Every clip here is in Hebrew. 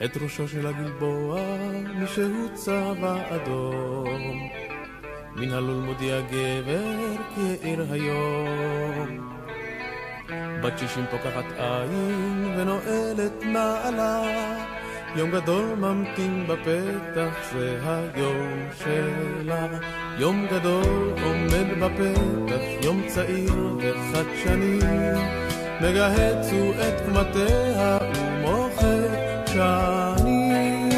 את ראשו של הגלבוע מישהו צבע אדום. מן הלול מודיע גבר כי העיר היום. בת 60 פוקחת עין ונועלת נעלה, יום גדול ממתין בפתח, זה היום שלה. יום גדול עומד בפתח, יום צעיר וחדשני, מגהץ הוא את קומתיה ומוחק שני.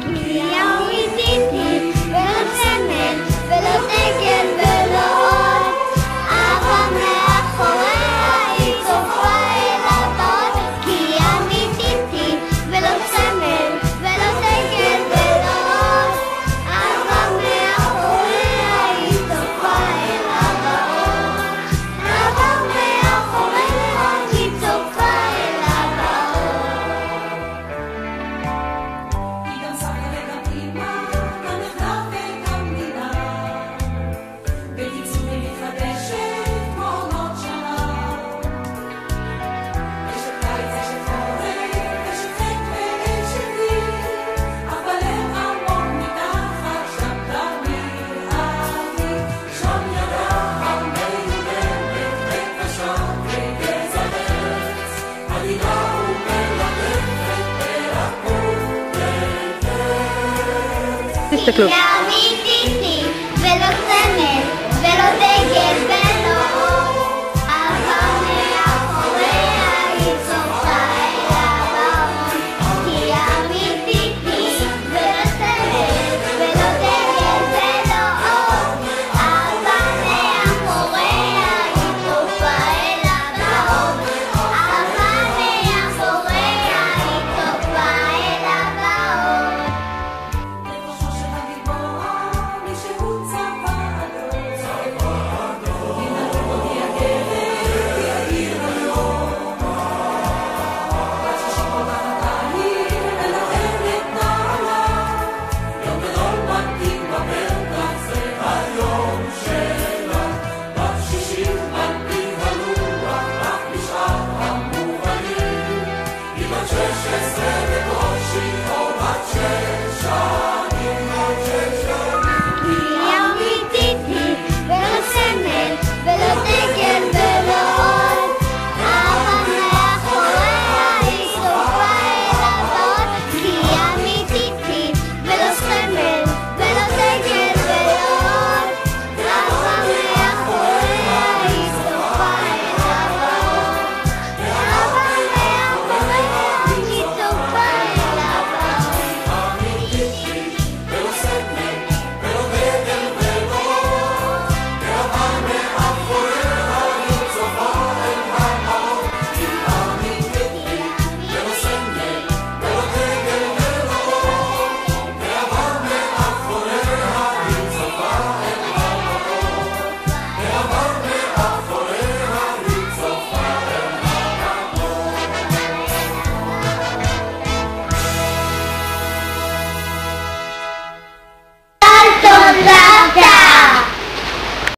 כי יום איתי ולא סמל ולא דגל ולא אות, אהבה מאחוריה היא צופה אל הבאות. כי יום איתי ולא סמל ולא דגל ולא אות, אהבה מאחוריה היא צופה אל הבאות. אהבה מאחוריה היא צופה אל הבאות. היא גם סבתא וגם אמא, גם נכדה וגם נינה, בקיצור היא מתחדשת כמו עונות שנה. אשת קיץ, אשת חורף, אשת חק ואשת גיל, אך בלב עמוק מתחת שם תמיד אבי. שם ידה המלמלת וקשות וגזע ארץ, עדינה ומלטפת ברחוק לתת. תסתכלו.